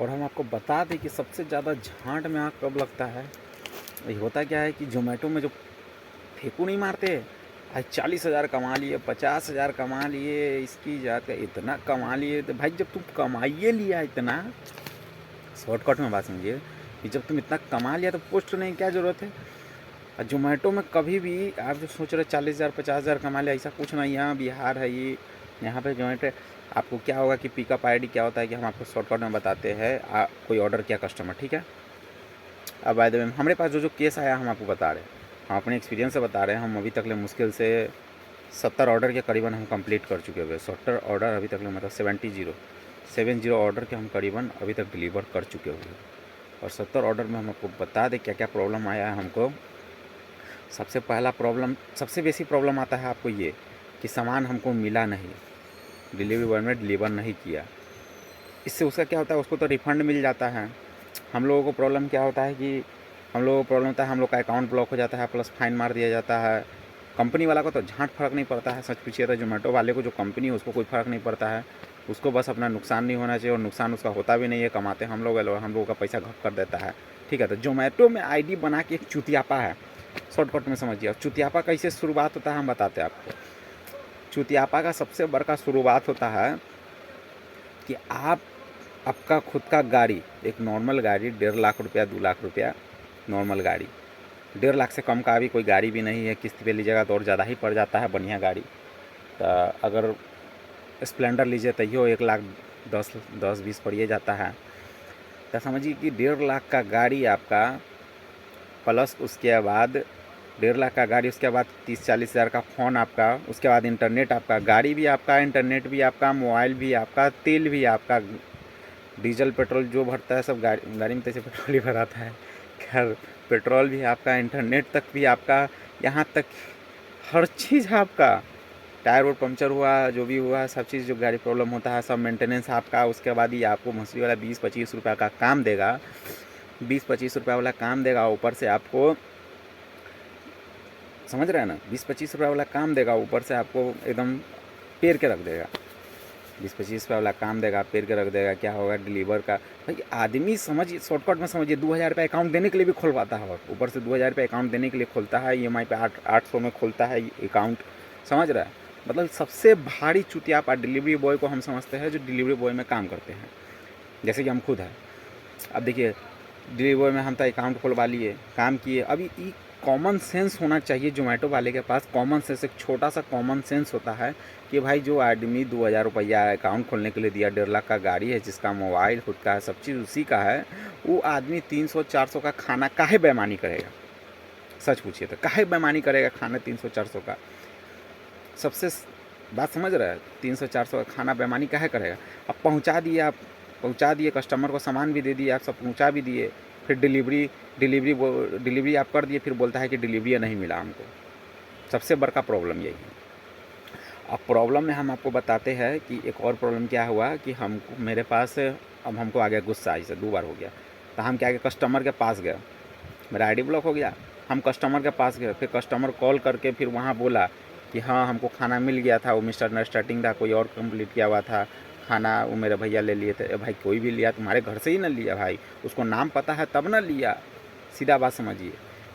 और हम आपको बता दें कि सबसे ज़्यादा झांट में आग कब लगता है। ये होता क्या है कि ज़ोमैटो में जो फेंकू नहीं मारते, आज 40,000 कमा लिए, 50,000 कमा लिए, इसकी जात का इतना कमा लिए। तो भाई जब तुम कमाइए लिया इतना, शॉर्टकट में बात समझिए कि जब तुम इतना कमा लिया तो पोस्ट करने की क्या ज़रूरत है। और ज़ोमैटो में कभी भी आप जो सोच रहे 40,000 50,000 कमा लिया, ऐसा कुछ नहीं। यहाँ बिहार है ये, यहाँ पे ज़ोमैटो आपको क्या होगा कि पिकअप आईडी क्या होता है कि हम आपको शॉर्टकट में बताते हैं। कोई ऑर्डर किया कस्टमर, ठीक है। अब बाय द वे हमारे पास जो केस आया हम आपको बता रहे हैं, हम अपने एक्सपीरियंस से बता रहे हैं। हम अभी तक ले मुश्किल से 70 ऑर्डर के करीबन हम कंप्लीट कर चुके हुए। 70 ऑर्डर अभी तक ले, मतलब 70 ऑर्डर के हम करीबन अभी तक डिलीवर कर चुके हुए। और 70 ऑर्डर में हम आपको बता दें क्या क्या प्रॉब्लम आया है हमको। सबसे पहला प्रॉब्लम, सबसे बेसिक प्रॉब्लम आता है आपको ये कि सामान हमको मिला नहीं, डिलीवरी बॉय ने डिलीवर नहीं किया। इससे उसका क्या होता है, उसको तो रिफ़ंड मिल जाता है। हम लोगों को प्रॉब्लम क्या होता है कि हम लोगों को प्रॉब्लम होता है, हम लोग का अकाउंट ब्लॉक हो जाता है, प्लस फाइन मार दिया जाता है। कंपनी वाला को तो झांट फर्क नहीं पड़ता है। सच पूछिए तो ज़ोमैटो वाले को जो कंपनी है उसको कोई फ़र्क नहीं पड़ता है। उसको बस अपना नुकसान नहीं होना चाहिए, और नुकसान उसका होता भी नहीं है। कमाते हम लोगों का पैसा घप कर देता है, ठीक है। तो ज़ोमैटो में आईडी बना के एक चुतियापा है, शॉर्टकट में समझिए। और चुतियापा कैसे शुरुआत होता है हम बताते हैं आपको। चुतियापा का सबसे बड़ा शुरुआत होता है कि आपका खुद का गाड़ी, एक नॉर्मल गाड़ी 1.5 लाख रुपया 2 लाख रुपया नॉर्मल गाड़ी, 1.5 लाख से कम का अभी कोई गाड़ी भी नहीं है। किस्त पे लीजिएगा तो और ज़्यादा ही पड़ जाता है बढ़िया गाड़ी। तो अगर स्प्लेंडर लीजिए तैयो 1 लाख 10-20 पड़िए जाता है। तो समझिए कि 1.5 लाख का गाड़ी आपका, प्लस उसके बाद 1.5 लाख का गाड़ी, उसके बाद 30-40 हज़ार का फ़ोन आपका, उसके बाद इंटरनेट आपका, गाड़ी भी आपका, इंटरनेट भी आपका, मोबाइल भी आपका, तेल भी आपका, डीजल पेट्रोल जो भरता है सब गाड़ी में तो ऐसे पेट्रोल ही भराता है। खैर पेट्रोल भी आपका, इंटरनेट तक भी आपका, यहाँ तक हर चीज़ आपका। टायर वोर पंचर हुआ, जो भी हुआ, सब चीज़ जो गाड़ी प्रॉब्लम होता है सब मेंटेनेंस आपका। उसके बाद ही आपको मछली वाला 20-25 रुपये का काम देगा, 20-25 रुपये वाला काम देगा। ऊपर से आपको, समझ रहे हैं ना, 20-25 रुपये वाला काम देगा, ऊपर से आपको एकदम पेर के रख देगा। 20-25 रुपये वाला काम देगा, पेर के रख देगा। क्या होगा डिलीवर का, भाई आदमी समझिए, शॉर्टकट में समझिए, 2,000 रुपये अकाउंट देने के लिए भी खुलवाता है। ऊपर से 2,000 रुपये अकाउंट देने के लिए खोलता है, EMI पे 800 में खोलता है अकाउंट, समझ रहा है। मतलब सबसे भारी चुतियापा डिलीवरी बॉय को हम समझते हैं, जो डिलीवरी बॉय में काम करते हैं, जैसे कि हम खुद हैं। अब देखिए डिलीवरी बॉय में हम तो अकाउंट खुलवा लिए, काम किए। अभी ये कॉमन सेंस होना चाहिए ज़ोमैटो वाले के पास। कॉमन सेंस, एक छोटा सा कॉमन सेंस होता है कि भाई जो आदमी 2,000 रुपया अकाउंट खोलने के लिए दिया, 1.5 लाख का गाड़ी है, जिसका मोबाइल खुद का है, सब चीज़ उसी का है, वो आदमी 300-400 का खाना काहे बेईमानी करेगा। सच पूछिए तो काहे बेईमानी करेगा खाना 300-400 का। सबसे बात समझ रहा है, 300-400 का खाना बेईमानी काहे करेगा। अब पहुंचा दिए कस्टमर को, सामान भी दे दिए, आप सब पहुंचा भी दिए, फिर डिलीवरी आप कर दिए, फिर बोलता है कि डिलीवरी नहीं मिला हमको। सबसे बड़ा प्रॉब्लम यही है। अब प्रॉब्लम में हम आपको बताते हैं कि एक और प्रॉब्लम क्या हुआ कि हमको, मेरे पास अब हमको आ गया गुस्सा, ऐसे 2 बार हो गया। तो हम क्या गए, कस्टमर के पास गए, मेरा आईडी ब्लॉक हो गया। हम कस्टमर के पास गए, फिर कस्टमर कॉल करके फिर वहाँ बोला कि हाँ हमको खाना मिल गया था, वो मिस्टर न स्टार्टिंग था, कोई और कंप्लीट किया हुआ था खाना, वो मेरे भैया ले लिए थे। भाई कोई भी लिया, तुम्हारे घर से ही ना लिया भाई, उसको नाम पता है तब ना लिया, सीधा बात समझिए।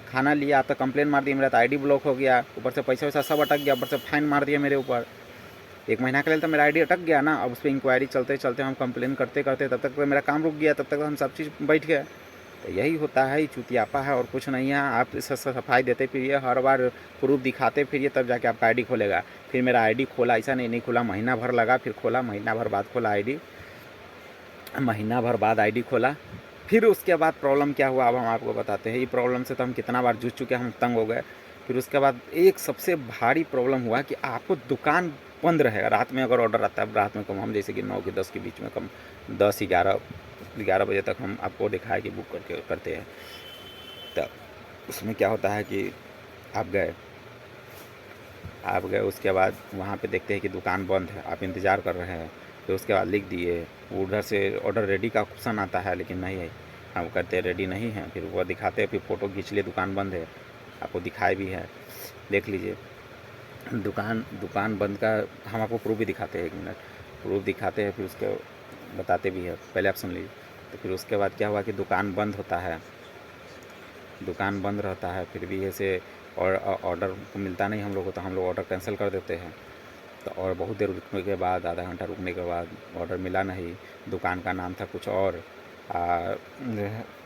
खाना लिया तो कंप्लेन मार दी, मेरा तो आईडी ब्लॉक हो गया, ऊपर से पैसा वैसा सब अटक गया, ऊपर से फाइन मार दिया मेरे ऊपर। 1 महीना के लिए तो मेरा आईडी अटक गया ना। अब उस पर इंक्वायरी चलते चलते, हम कंप्लेन करते करते, तब तक तो मेरा काम रुक गया, तब तक हम सब चीज़ बैठ गए। तो यही होता है, चुतियापा है और कुछ नहीं है। आप इस सफाई देते फिरिए, हर बार प्रूफ दिखाते फिरिए, तब जाके आपका आईडी खोलेगा। फिर मेरा आईडी खोला, ऐसा नहीं खोला, महीना भर लगा, फिर खोला, महीना भर बाद खोला आईडी, महीना भर बाद आईडी खोला। फिर उसके बाद प्रॉब्लम क्या हुआ अब हम आपको बताते हैं। ये प्रॉब्लम से तो हम कितना बार जूझ चुके हैं, हम तंग हो गए। फिर उसके बाद एक सबसे भारी प्रॉब्लम हुआ कि आपको दुकान बंद रहेगा रात में। अगर ऑर्डर आता है रात में, कम हम जैसे कि 9 के 10 के बीच में, कम 10-11 बजे तक हम आपको दिखाए कि बुक करके करते हैं। तो उसमें क्या होता है कि आप गए, उसके बाद वहाँ पे देखते हैं कि दुकान बंद है, आप इंतज़ार कर रहे हैं। फिर उसके बाद लिख दिए, उधर से ऑर्डर रेडी का ऑप्शन आता है, लेकिन नहीं है, हम कहते हैं रेडी नहीं है। फिर वो दिखाते हैं, फिर फ़ोटो खींच लिए, दुकान बंद है, आपको दिखाए भी है, देख लीजिए दुकान बंद का हम आपको प्रूफ भी दिखाते हैं। 1 मिनट, प्रूफ दिखाते हैं, फिर उसके बताते भी है। पहले आप सुन लीजिए, तो फिर उसके बाद क्या हुआ कि दुकान बंद होता है, दुकान बंद रहता है, फिर भी ऐसे और ऑर्डर मिलता नहीं हम लोग को, तो हम लोग ऑर्डर कैंसिल कर देते हैं। तो और बहुत देर रुकने के बाद, आधा घंटा रुकने के बाद ऑर्डर मिला नहीं। दुकान का नाम था कुछ और,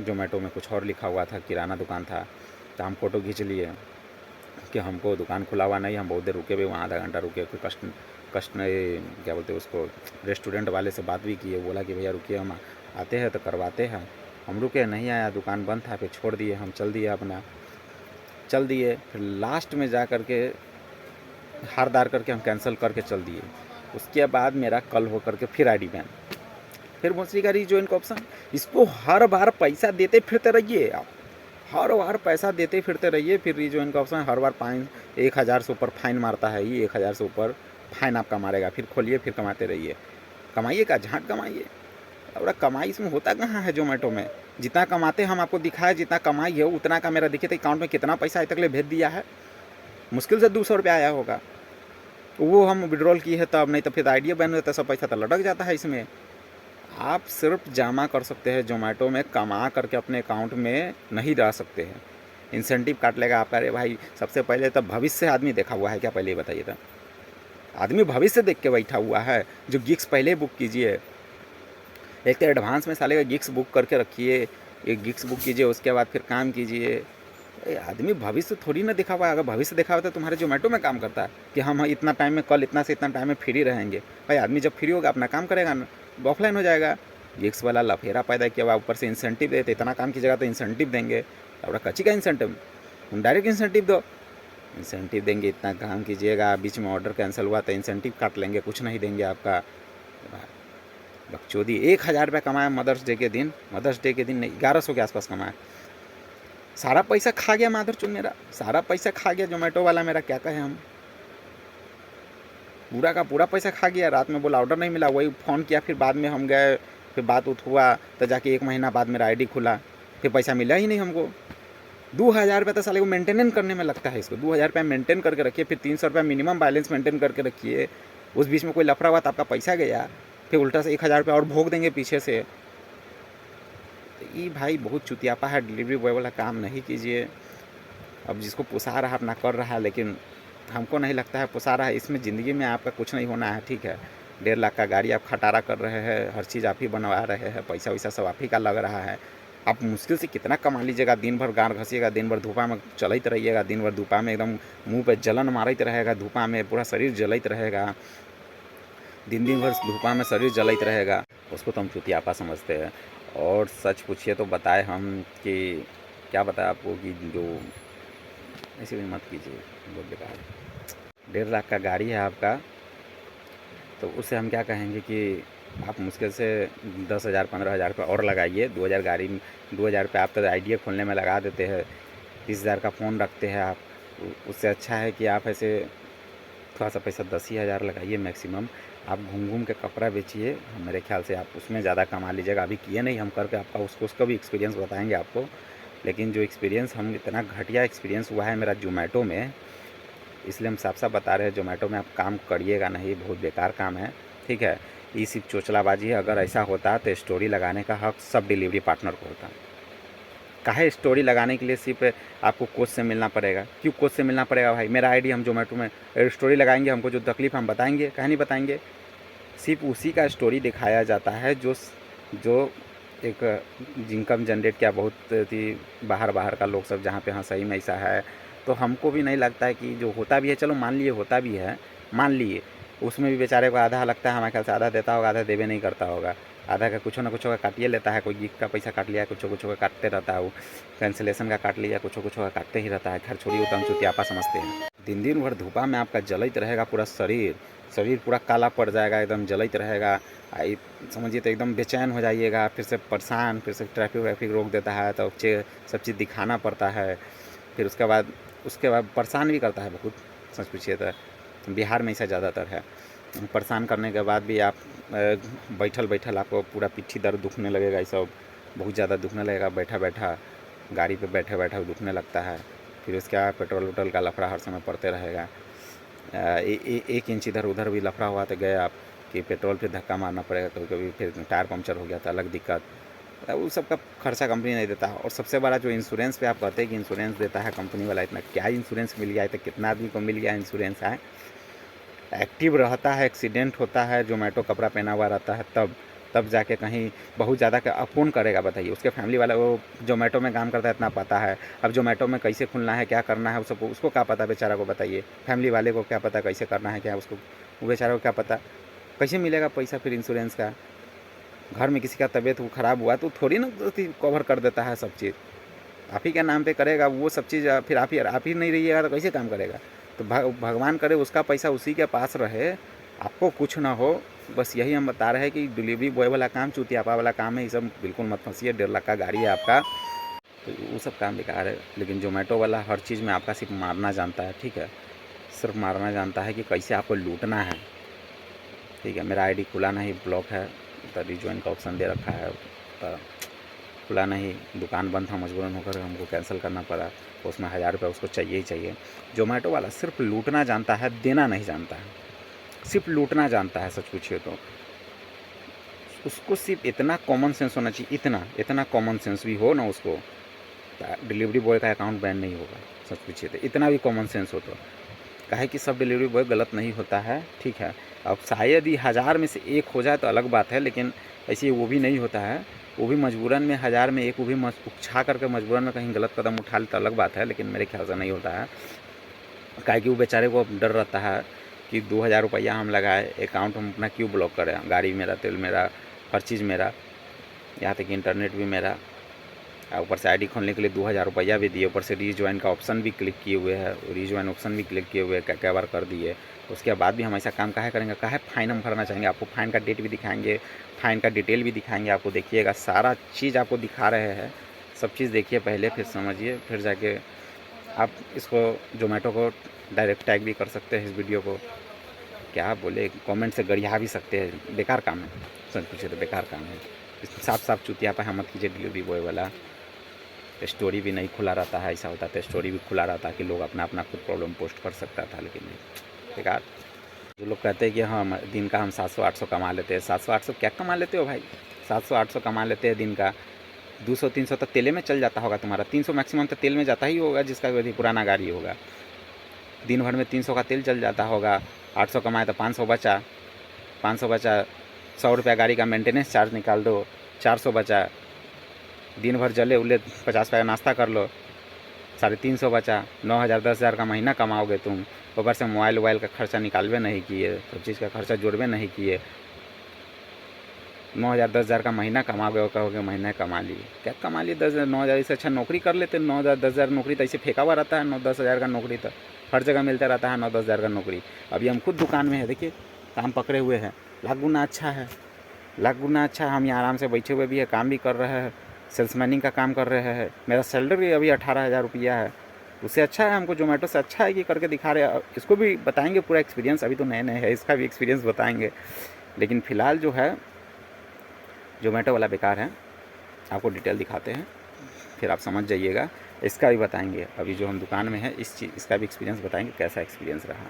जोमेटो में कुछ और लिखा हुआ था, किराना दुकान था। तो हम फ़ोटो खींच लिए कि हमको दुकान खुला हुआ नहीं, हम बहुत देर रुके भी वहाँ, आधा घंटा रुके। फिर क्या बोलते हैं उसको, रेस्टोरेंट वाले से बात भी किए, बोला कि भैया रुकिए, हम आते हैं तो करवाते हैं। हम रुके, नहीं आया, दुकान बंद था, फिर छोड़ दिए, हम चल दिए। फिर लास्ट में जा कर के हार दार करके हम कैंसिल करके चल दिए। उसके बाद मेरा कल हो करके फिर आईडी बैन, फिर भोसड़ी का रीजॉइन का ऑप्शन। इसको हर बार पैसा देते फिरते रहिए आप, हर बार पैसा देते फिरते रहिए, फिर रीजॉइन का ऑप्शन। हर बार फाइन 1000 से ऊपर फाइन मारता है, ये 1000 से ऊपर फाइन आपका मारेगा। फिर खोलिए, फिर कमाते रहिए, कमाइए का झांट कमाइए। और कमाई इसमें होता कहाँ है जोमेटो में? जितना कमाते हम आपको दिखाए, जितना कमाई है उतना का मेरा देखिए तो अकाउंट में कितना पैसा अभी तक ले भेज दिया है। मुश्किल से 200 रुपया आया होगा, वो हम विड्रॉल किए है तब, नहीं तो फिर आइडिया बैन होता है, सब पैसा तो लटक जाता है इसमें। आप सिर्फ जमा कर सकते हैं जोमेटो में, कमा करके अपने अकाउंट में नहीं डाल सकते हैं। इंसेंटिव काट लेगा आपका। अरे भाई, सबसे पहले तो भविष्य से आदमी देखा हुआ है क्या? पहले बताइए तो। आदमी भविष्य देख के बैठा हुआ है। जो गिग्स पहले बुक कीजिए, एक तो एडवांस में साले का गिग्स बुक करके रखिए, एक गिग्स बुक कीजिए, उसके बाद फिर काम कीजिए। आदमी भविष्य थोड़ी ना देखा हुआ है। अगर भविष्य देखा हुआ तो तुम्हारे जोमेटो में काम करता है कि हम इतना टाइम में, कल इतना से इतना टाइम में फ्री रहेंगे। भाई आदमी जब फ्री होगा अपना काम करेगा ना, ऑफलाइन हो जाएगा। गिग्स वाला लफेरा पैदा किया हुआ, ऊपर से इंसेंटिव देते, इतना काम कीजिएगा तो इंसेंटिव देंगे। और कच्ची का इंसेंटिव, तुम डायरेक्ट इंसेंटिव दो। इंसेंटिव देंगे, इतना काम कीजिएगा, बीच में ऑर्डर कैंसिल हुआ तो इंसेंटिव काट लेंगे, कुछ नहीं देंगे आपका। बकचोदी। 1000 रुपया कमाया मदर्स डे के दिन, मदर्स डे के दिन नहीं, 1100 के आसपास कमाया। सारा पैसा खा गया माधर चुन, मेरा सारा पैसा खा गया जोमेटो वाला मेरा, क्या कहें हम। पूरा का पूरा पैसा खा गया। रात में बोला ऑर्डर नहीं मिला, वही फ़ोन किया, फिर बाद में हम गए, फिर बात उत हुआ, तो जाके 1 महीना बाद मेरा आईडी खुला, फिर पैसा मिला ही नहीं हमको। 2000 रुपये तो साले को मेंटेनेंस करने में लगता है। इसको 2000 रुपया मेंटेन करके रखिए, फिर 300 रुपया मिनिमम बैलेंस मेंटेन करके रखिए। उस बीच में कोई लफड़ा हुआ तो आपका पैसा गया, फिर उल्टा से 1000 रुपया और भोग देंगे पीछे से। तो ये भाई बहुत चुतियापा है। डिलीवरी बॉय वाला काम नहीं कीजिए। अब जिसको पोसा रहा अपना कर रहा है, लेकिन हमको नहीं लगता है पोसा रहा है। इसमें ज़िंदगी में आपका कुछ नहीं होना है, ठीक है। 1.5 लाख का गाड़ी आप खटारा कर रहे हैं, हर चीज़ आप ही बनवा रहे हैं, पैसा वैसा सब आप ही का लग रहा है। आप मुश्किल से कितना कमा लीजिएगा? दिन भर गार घसीएगा, दिन भर धूपा में चलते रहिएगा, दिन भर धूपा में एकदम मुंह पे जलन मारते रहेगा, धूपा में पूरा शरीर जलते रहेगा, दिन भर धूपा में शरीर जलते रहेगा। उसको तो हम चुतियापा समझते हैं। और सच पूछिए तो बताए हम कि क्या बताए आपको कि जो ऐसे भी मत कीजिए, बहुत बेकार। 1.5 लाख का गाड़ी है आपका, तो उससे हम क्या कहेंगे कि आप मुश्किल से 10,000 15,000 रुपये और लगाइए। 2000 गाड़ी में 2000 रुपये आप तो आइडिया खोलने में लगा देते हैं, 30,000 का फ़ोन रखते हैं आप। उससे अच्छा है कि आप ऐसे थोड़ा सा पैसा 10 ही हज़ार लगाइए मैक्सिमम। आप घूम के कपड़ा बेचिए, मेरे ख्याल से आप उसमें ज़्यादा कमा लीजिएगा। अभी किए नहीं हम, करके आपका उसका भी एक्सपीरियंस बताएंगे आपको। लेकिन जो एक्सपीरियंस, हम इतना घटिया एक्सपीरियंस हुआ है मेरा जोमेटो में, इसलिए हम साफ साफ बता रहे हैं जोमेटो में आप काम करिएगा नहीं, बहुत बेकार काम है, ठीक है। ये सिर्फ चोचलाबाजी है। अगर ऐसा होता तो स्टोरी लगाने का हक सब डिलीवरी पार्टनर को होता। काहे स्टोरी लगाने के लिए सिर्फ आपको कोच से मिलना पड़ेगा? क्यों कोच से मिलना पड़ेगा भाई? मेरा आईडी हम जोमेटो में स्टोरी लगाएंगे, हमको जो तकलीफ़ हम बताएंगे, कहीं नहीं बताएंगे। सिर्फ उसी का स्टोरी दिखाया जाता है जो एक इनकम जनरेट किया, बहुत ही बाहर का लोग सब, जहाँ पे हाँ सही में ऐसा है। तो हमको भी नहीं लगता है कि जो होता भी है, चलो मान लिए होता भी है, मान लिए उसमें भी बेचारे को आधा लगता है, हमारे ख्याल से आधा देता होगा, आधा देवे नहीं करता होगा। आधा का कुछ ना कुछ का काटिए लेता है, कोई गिफ्ट का पैसा काट लिया, कुछ का काटते रहता है, वो कैंसिलेशन का काट लिया, कुछ का काटते ही रहता है। खैर छोड़िए, वो तो हम चुतियापा समझते हैं। दिन भर धूपा में आपका जलते रहेगा पूरा शरीर पूरा काला पड़ जाएगा, एकदम जलते रहेगा। समझिए तो एकदम बेचैन हो जाइएगा, फिर से परेशान, फिर से ट्रैफिक रोक देता है तो सब चीज़ दिखाना पड़ता है। फिर उसके बाद परेशान भी करता है बहुत। सच पूछिए तो बिहार में ऐसा ज़्यादातर है। परेशान करने के बाद भी आप बैठल आपको पूरा पिट्ठी दर्द दुखने लगेगा, ये सब बहुत ज़्यादा दुखने लगेगा। बैठा गाड़ी पे बैठे दुखने लगता है। फिर उसके बाद पेट्रोल का लफड़ा हर समय पड़ते रहेगा। 1 इंच इधर उधर भी लफड़ा हुआ तो गए आप कि पेट्रोल पे धक्का मारना पड़ेगा कभी, फिर टायर पंक्चर हो गया तो अलग दिक्कत। वो सबका खर्चा कंपनी नहीं देता। और सबसे बड़ा जो इंश्योरेंस पे आप कहते हैं कि इंश्योरेंस देता है कंपनी वाला, इतना क्या इंश्योरेंस मिल गया है, तो कितना आदमी को मिल गया इंश्योरेंस है। एक्टिव रहता है, एक्सीडेंट होता है, जोमेटो कपड़ा पहना हुआ रहता है, तब जाके कहीं बहुत ज़्यादा का अब कौन करेगा बताइए। उसके फैमिली वाला वो जोमेटो में काम करता है, इतना पता है। अब जोमेटो में कैसे खुलना है, क्या करना है, उसको क्या पता बेचारा को, बताइए। फैमिली वाले को क्या पता कैसे करना है, क्या उसको, वो बेचारा को क्या पता। कैसे मिलेगा पैसा फिर इंश्योरेंस का। घर में किसी का तबीयत वो ख़राब हुआ तो थोड़ी ना कवर कर देता है सब चीज़। आप ही के नाम पे करेगा वो सब चीज़, फिर आप ही नहीं रहिएगा तो कैसे काम करेगा। तो भगवान करे उसका पैसा उसी के पास रहे, आपको कुछ ना हो। बस यही हम बता रहे हैं कि डिलीवरी बॉय वाला काम चुतियापा वाला काम है, ये सब बिल्कुल मत फंसिए। 1.5 लाख का गाड़ी है आपका, तो वो सब काम बेकार है। लेकिन जोमेटो वाला हर चीज़ में आपका सिर्फ मारना जानता है, ठीक है। सिर्फ मारना जानता है कि कैसे आपको लूटना है, ठीक है। मेरा आईडी खुला नहीं, ब्लॉक है, तो रिज्वाइन का ऑप्शन दे रखा है, तो खुला नहीं। दुकान बंद था, मजबूरन होकर हमको कैंसिल करना पड़ा। तो उसमें 1000 रुपये उसको चाहिए ही चाहिए। जोमेटो वाला सिर्फ लूटना जानता है, देना नहीं जानता है। सिर्फ लूटना जानता है, सच पूछिए तो। उसको सिर्फ इतना कॉमन सेंस होना चाहिए, इतना कॉमन सेंस भी हो ना उसको, डिलीवरी बॉय का अकाउंट बैन नहीं होगा। सच पूछिए तो इतना भी कॉमन सेंस हो तो। काहे कि सब डिलीवरी बॉय गलत नहीं होता है, ठीक है। अब शायद ही 1000 में से एक हो जाए तो अलग बात है, लेकिन ऐसे वो भी नहीं होता है। वो भी मजबूरन में 1000 में एक, वो भी उकछा करके मजबूरन में कहीं गलत कदम उठा ले तो अलग बात है, लेकिन मेरे ख्याल से नहीं होता है। काहे कि वो बेचारे को डर रहता है कि 2000 रुपया हम लगाए, अकाउंट हम अपना क्यों ब्लॉक करें। गाड़ी मेरा, तेल मेरा, हर चीज़ मेरा, यहाँ तक इंटरनेट भी मेरा। ऊपर से आईडी खोलने के लिए 2000 रुपया भी दिए, ऊपर से रीज्वाइन का ऑप्शन भी क्लिक किए हुए हैं, रीज्वाइन ऑप्शन भी क्लिक किए हुए हैं, क्या क्या बार कर दिए। उसके बाद भी हम ऐसा काम काहे करेंगे, काहे फ़ाइन हम भरना चाहेंगे। आपको फ़ाइन का डेट भी दिखाएंगे, फ़ाइन का डिटेल भी दिखाएंगे, आपको देखिएगा सारा चीज़ आपको दिखा रहे हैं। सब चीज़ देखिए पहले, फिर समझिए, फिर जाके आप इसको जोमेटो को डायरेक्ट टैग भी कर सकते हैं इस वीडियो को। क्या बोले, कमेंट से गरिया भी सकते हैं। बेकार काम है, सच पूछे तो बेकार काम है। साफ साफ चुतियापा है मत कीजिए डिलीवरी बॉय वाला। स्टोरी भी नहीं खुला रहता है, ऐसा होता है स्टोरी भी खुला रहता कि लोग अपना अपना खुद प्रॉब्लम पोस्ट कर सकता था, लेकिन नहीं, बेकार। जो लोग कहते हैं कि हाँ दिन का हम 700-800 कमा लेते हैं, 700-800 क्या कमा लेते हो भाई। 700-800 कमा लेते हैं दिन का, 200-300 तो तेले में चल जाता होगा तुम्हारा। 300 मैक्सिमम तो तेल में जाता ही होगा, जिसका भी पुराना गाड़ी होगा। दिन भर में 300 का तेल चल जाता होगा। 800 कमाए तो 500 बचा, 500 बचा, 100 रुपया गाड़ी का मेंटेनेंस चार्ज निकाल दो, 400 बचा। दिन भर जले उले 50 पैसा नाश्ता कर लो, 350 बचा। 9000 10,000 का महीना कमाओगे तुम। ऊपर से मोबाइल का खर्चा निकालवे नहीं किए, सब चीज़ का खर्चा जोड़वे नहीं किए। 9000 10,000 का महीना कमाओगे और कहोगे महीने कमा लिए। क्या कमा लिए 10,000 9,000, इससे अच्छा नौकरी कर लेते। 9,000 10,000 नौकरी तो ऐसे फेंका हुआ रहता है। 9-10 हज़ार का नौकरी तो हर जगह मिलता रहता है। 9-10 हज़ार का नौकरी। अभी हम खुद दुकान में है, देखिए काम पकड़े हुए हैं। लाख गुना अच्छा है, लाख गुना अच्छा। हम यहाँ आराम से बैठे हुए भी है, काम भी कर रहे हैं, सेल्समैनिंग का काम कर रहे हैं। मेरा सैलरी अभी 18,000 रुपया है। उससे अच्छा है, हमको जोमेटो से अच्छा है कि करके दिखा रहे हैं। इसको भी बताएंगे पूरा एक्सपीरियंस, अभी तो नए नए है, इसका भी एक्सपीरियंस बताएंगे। लेकिन फ़िलहाल जो है जोमेटो वाला बेकार है। आपको डिटेल दिखाते हैं, फिर आप समझ जाइएगा। इसका भी बताएंगे, अभी जो हम दुकान में है इसका भी एक्सपीरियंस बताएंगे, कैसा एक्सपीरियंस रहा।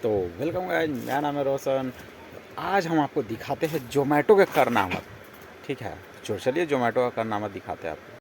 तो वेलकम गाइस, मेरा नाम है रोशन। आज हम आपको दिखाते हैं जोमेटो के कारनामा। ठीक है, चलिए जोमेटो का कारनामा दिखाते हैं आपको।